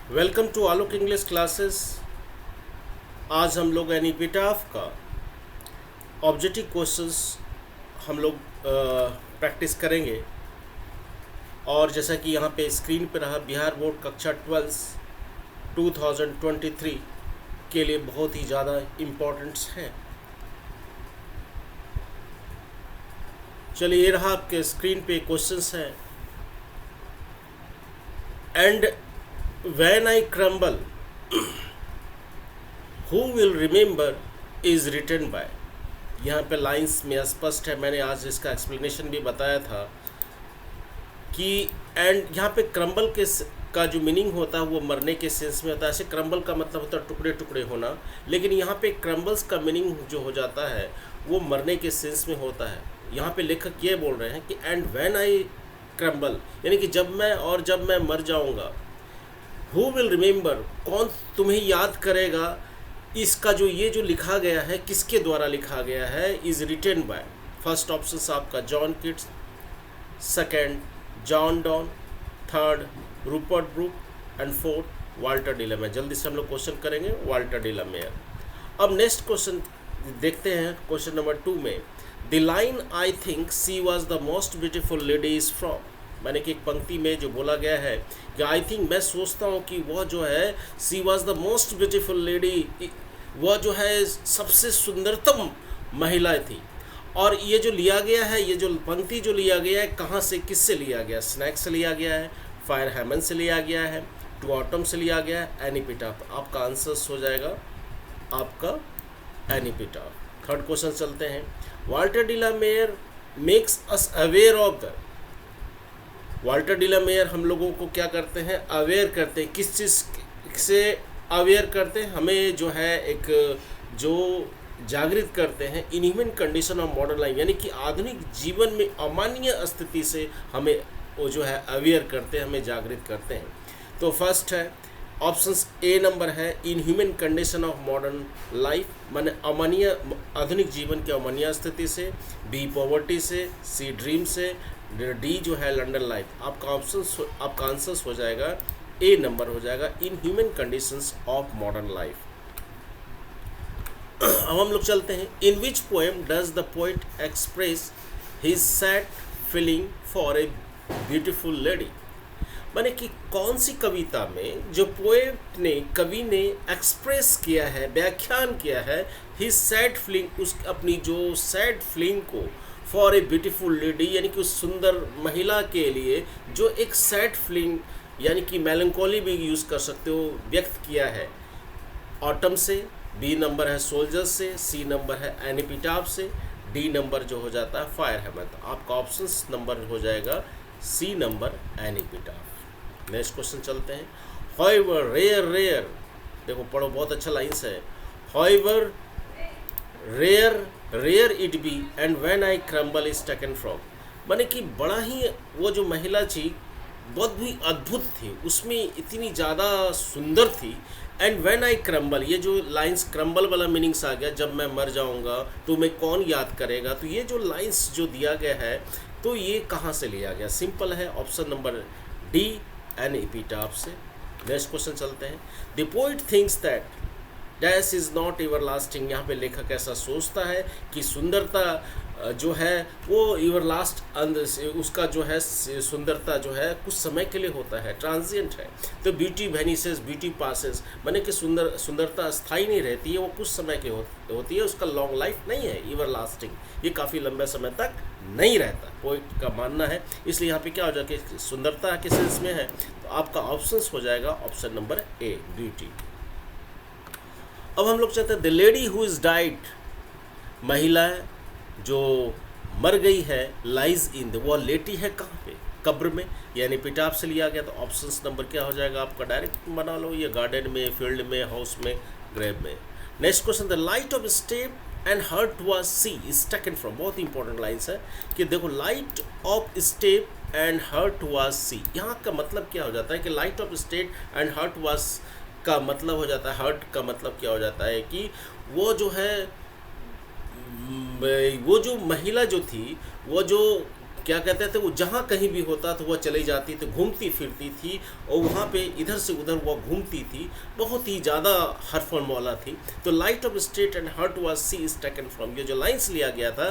Welcome to Alok English classes. आज हम लोग एनीपिटाफ का ऑब्जेक्टिव क्वेश्चंस हम लोग प्रैक्टिस करेंगे। और जैसा कि यहाँ पे स्क्रीन पे रहा, बिहार बोर्ड कक्षा 12 2023 के लिए बहुत ही ज़्यादा इम्पोर्टेंट्स है। चलिए, ये रहा आपके स्क्रीन पे क्वेश्चंस हैं। And when I crumble who will remember is written by. यहाँ पे लाइंस में स्पष्ट है, मैंने आज इसका एक्सप्लेनेशन भी बताया था कि एंड यहाँ पे क्रम्बल का जो मीनिंग होता है वो मरने के सेंस में होता है। ऐसे क्रम्बल का मतलब होता है टुकड़े टुकड़े होना, लेकिन यहाँ पे क्रम्बल्स का मीनिंग जो हो जाता है वो मरने के सेंस में होता है। यहाँ पे लेखक ये बोल रहे हैं कि एंड व्हेन आई क्रम्बल, यानी कि जब मैं मर जाऊँगा। हु विल रिमेंबर, कौन तुम्हें याद करेगा। इसका ये जो लिखा गया है किसके द्वारा लिखा गया है, is written by. First option आपका John Keats, second John Donne, third Rupert Brooke and fourth Walter de la Mare. जल्दी से हम लोग क्वेश्चन करेंगे वाल्टर डिलामेयर। अब नेक्स्ट क्वेश्चन देखते हैं। क्वेश्चन नंबर 2 में the line I think she was the most beautiful lady is from. मैंने कि एक पंक्ति में जो बोला गया है कि आई थिंक, मैं सोचता हूँ कि वह जो है she was the most beautiful lady, वह जो है सबसे सुंदरतम महिला थी। और ये जो लिया गया है, ये जो पंक्ति जो लिया गया है, कहाँ से किससे लिया गया? स्नैक से लिया गया है, फायर हैमन से लिया गया है, टू ऑटम से लिया गया है, एनीपिटाफ। आपका आंसर हो जाएगा आपका एनीपिटाफ। थर्ड क्वेश्चन चलते हैं। Walter de la Mare makes us aware of the. Walter de la Mare हम लोगों को क्या करते हैं? अवेयर करते हैं। किस चीज़ से अवेयर करते हैं? हमें जो है एक जो जागृत करते हैं inhuman condition of modern life, यानी कि आधुनिक जीवन में अमानवीय स्थिति से हमें वो जो है अवेयर करते हैं, हमें जागृत करते हैं। तो फर्स्ट है ऑप्शंस ए नंबर है inhuman condition of modern life, माने अमानवीय आधुनिक जीवन की अमानवीय स्थिति से, बी पॉवर्टी से, सी ड्रीम से, डी जो है लंडन लाइफ। आपका आंसर हो जाएगा ए नंबर हो जाएगा in human conditions of modern life. अब हम लोग चलते हैं। In which poem does the poet express his sad feeling for a beautiful lady. माने कि कौन सी कविता में जो पोएट ने, कवि ने एक्सप्रेस किया है, व्याख्यान किया है हिज सैड फीलिंग, उस अपनी जो सैड फीलिंग को फॉर ए ब्यूटीफुल लेडी, यानी कि उस सुंदर महिला के लिए जो एक सैड फीलिंग यानी कि मेलंकोली भी यूज़ कर सकते हो, व्यक्त किया है। ऑटम से, बी नंबर है सोल्जर्स से, सी नंबर है एनीपिटाफ से, डी नंबर जो हो जाता है फायर हैमन। तो आपका ऑप्शन नंबर हो जाएगा सी नंबर एनीपिटाफ। नेक्स्ट क्वेश्चन चलते हैं। हॉवेवर रेयर रेयर, देखो पढ़ो, बहुत अच्छा लाइन्स है। However rare rare it be and when I crumble is taken from. माने कि बड़ा ही वो जो महिला थी बहुत ही अद्भुत थी, उसमें इतनी ज़्यादा सुंदर थी। एंड व्हेन आई क्रम्बल, ये जो लाइंस क्रम्बल वाला मीनिंग्स आ गया, जब मैं मर जाऊंगा तो मैं कौन याद करेगा। तो ये जो लाइंस जो दिया गया है तो ये कहाँ से लिया गया? सिंपल है, ऑप्शन नंबर डी एनीपिटाफ से। नेक्स्ट क्वेश्चन चलते हैं। The poet thinks that dash is not everlasting. यहाँ पे लेखक ऐसा सोचता है कि सुंदरता जो है वो एवरलास्ट, उसका जो है सुंदरता जो है कुछ समय के लिए होता है, ट्रांजिएंट है। तो ब्यूटी वेनिसेस, ब्यूटी पासेस, माने कि सुंदरता स्थायी नहीं रहती है, वो कुछ समय की होती है, उसका लॉन्ग लाइफ नहीं है, एवरलास्टिंग, ये काफ़ी लंबे समय तक नहीं रहता, पोइट का मानना है। इसलिए यहाँ पे क्या हो जाएगा कि सुंदरता के सेंस में है। तो आपका ऑप्शन हो जाएगा ऑप्शन नंबर ए, ब्यूटी। अब हम लोग चाहते हैं the lady who is died, महिला जो मर गई है, लाइज इन द, वो लेटी है कहाँ पे? कब्र में, यानी पिटाफ से लिया गया। तो ऑप्शंस नंबर क्या हो जाएगा आपका? डायरेक्ट बना लो, ये गार्डन में, फील्ड में, हाउस में, ग्रेव में। Next question, the light of step and hurt was C is taken from. बहुत इंपॉर्टेंट लाइन्स है कि देखो light of step and hurt was see, यहाँ का मतलब क्या हो जाता है कि light of step and hurt was का मतलब हो जाता है, हर्ट का मतलब क्या हो जाता है कि वो जो है वो जो महिला जो थी वो जो क्या कहते थे, वो जहाँ कहीं भी होता तो वह चली जाती थी, घूमती फिरती थी और वहाँ पे इधर से उधर वह घूमती थी, बहुत ही ज़्यादा हरफन मौला थी। तो light of state and hurt was C is taken from, ये जो लाइन्स लिया गया था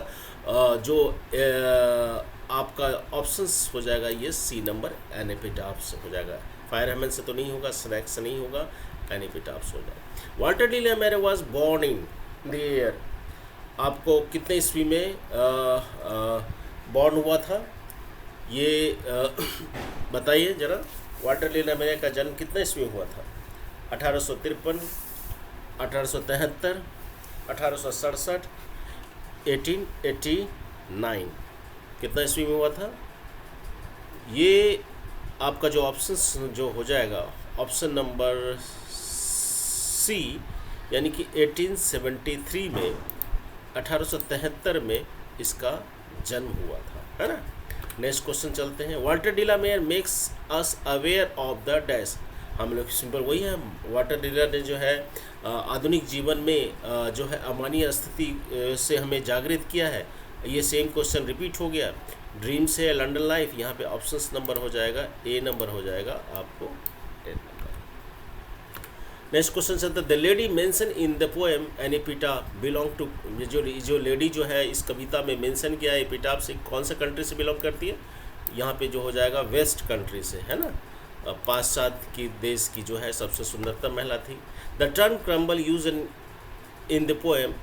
जो आपका ऑप्शंस हो जाएगा ये सी नंबर एनेपिटाफ्स हो जाएगा। फायर हेमन से तो नहीं होगा, स्नैक से नहीं होगा, एनेपिटाफ्स हो जाएगा। वाल्टर डी ले मेरे was born in the year, आपको कितने ईस्वी में बॉर्न हुआ था ये बताइए ज़रा। वाल्टर डी ले मेरे का जन्म कितने ईस्वी में हुआ था? 1853, 1873, 1867, 1889, कितना ईस्वी में हुआ था? ये आपका जो ऑप्शन जो हो जाएगा ऑप्शन नंबर सी, यानी कि 1873 में, 1873 में इसका जन्म हुआ था, है ना। नेक्स्ट क्वेश्चन चलते हैं। Walter de la Mare makes us aware of the dash, हम लोग सिंपल वही है। वाल्टर डी ला ने जो है आधुनिक जीवन में जो है अमानवीय स्थिति से हमें जागृत किया है। ये सेम क्वेश्चन रिपीट हो गया। ड्रीम से लंडन लाइफ, यहाँ पे ऑप्शंस नंबर हो जाएगा ए नंबर हो जाएगा आपको 10 नंबर। नेक्स्ट क्वेश्चन चलता है। The lady mention in the poem an epitaph belong to, जो लेडी जो है इस कविता में मेंशन किया है एपिटाफ से, कौन सा कंट्री से बिलोंग करती है? यहाँ पे जो हो जाएगा वेस्ट कंट्री से, है ना। पाश्चात्य की देश की जो है सबसे सुंदरतम महिला थी। The term crumble use in the poem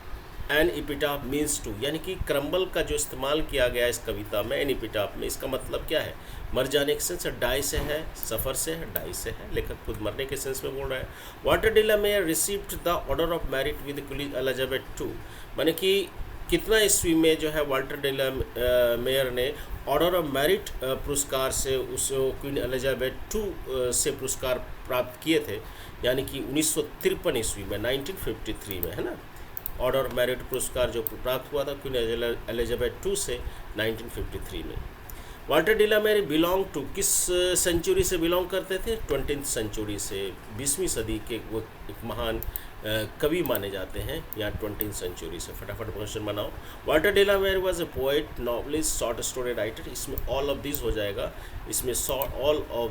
an epitaph means to, यानी कि क्रम्बल का जो इस्तेमाल किया गया इस कविता में एन एपिटाफ में, इसका मतलब क्या है? मर जाने के सेंस, डाई से है, सफ़र से है, डाई से है, लेखक खुद मरने के सेंस में बोल रहा है। Walter de la Mare received the order of merit with Queen Elizabeth II, माने कि कितना ईस्वी में जो है वाल्टर डी ला मेयर ने ऑर्डर ऑफ मेरिट पुरस्कार से उस क्वीन एलिजाबेथ II से पुरस्कार प्राप्त किए थे, यानी कि 1953 ईस्वी में, 1953 में, है ना। ऑर्डर ऑफ मेरिट पुरस्कार जो प्राप्त हुआ था क्वीन एलिजाबेथ II से 1953 में। Walter de la Mare belong to, किस सेंचुरी से बिलोंग करते थे? 20th सेंचुरी से, 20वीं सदी के वो एक महान कवि माने जाते हैं यहाँ 20th सेंचुरी से। फटाफट क्वेश्चन बनाओ। Walter de la Mare was a poet, novelist, short story writer, इसमें ऑल ऑफ दिस हो जाएगा, इसमें ऑल ऑफ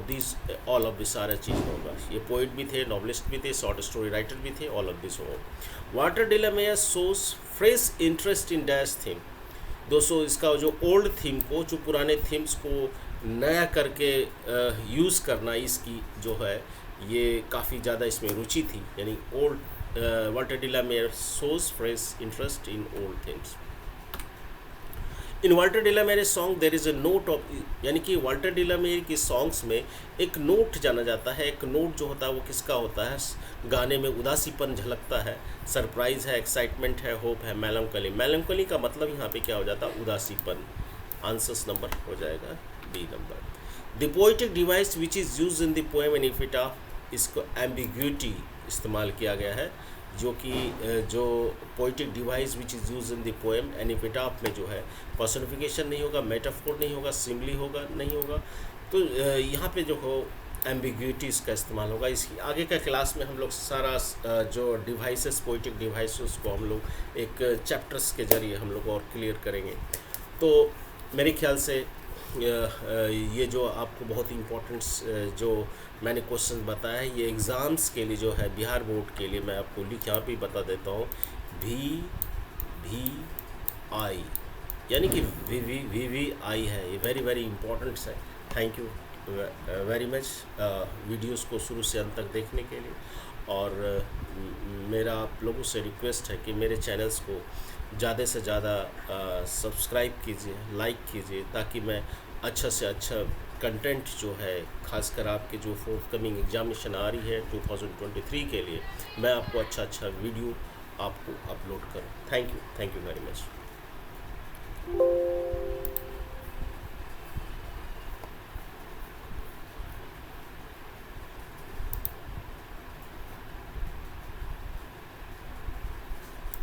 दिस सारा चीज़ होगा। ये पोएट भी थे, नॉवलिस्ट भी थे, शॉर्ट स्टोरी राइटर भी थे, ऑल ऑफ दिस होगा। Walter de la Mare shows fresh interest in dash theme, दोस्तों इसका जो ओल्ड थीम को, जो पुराने थीम्स को नया करके यूज़ करना, इसकी जो है ये काफ़ी ज़्यादा इसमें रुचि थी, यानी old Walter de la Mare shows fresh interest in old themes. In Walter de la Mare song there is a note of, यानी कि वाल्टर डी ला मेयर की सॉन्ग्स में एक नोट जाना जाता है। एक नोट जो होता है वो किसका होता है? गाने में उदासीपन झलकता है, सरप्राइज है, एक्साइटमेंट है, होप है, मेलंकोली। मेलंकोली का मतलब यहाँ पे क्या हो जाता है? उदासीपन। आंसर्स नंबर हो जाएगा B number. The poetic device which is use in the poem an epitaph, इसको एम्बिग्यूटी इस्तेमाल किया गया है, जो कि जो poetic device which is use in the poem an epitaph में जो है पर्सनिफिकेशन नहीं होगा, मेटाफोर नहीं होगा, सिम्बली होगा नहीं होगा, तो यहाँ पे जो हो एम्बिग्यूटीज़ का इस्तेमाल होगा। इसकी आगे का क्लास में हम लोग सारा जो डिवाइसेस, पोइटिक डिवाइसेस को हम लोग एक चैप्टर्स के जरिए हम लोग और क्लियर करेंगे। तो मेरे ख्याल से ये जो आपको बहुत इम्पोर्टेंट जो मैंने क्वेश्चन बताया है, ये एग्ज़ाम्स के लिए जो है बिहार बोर्ड के लिए मैं आपको यहाँ पे बता देता हूँ। VVI यानी कि VVI है, ये वेरी वेरी इंपॉर्टेंट है। Thank you very much videos को शुरू से अंत तक देखने के लिए। और मेरा आप लोगों से रिक्वेस्ट है कि मेरे चैनल्स को ज़्यादा से ज़्यादा सब्सक्राइब कीजिए, लाइक कीजिए, ताकि मैं अच्छा से अच्छा कंटेंट जो है, खासकर आपके जो फोर्थकमिंग एग्जामिनेशन आ रही है 2023 के लिए, मैं आपको अच्छा वीडियो आपको अपलोड करूँ। Thank you very much.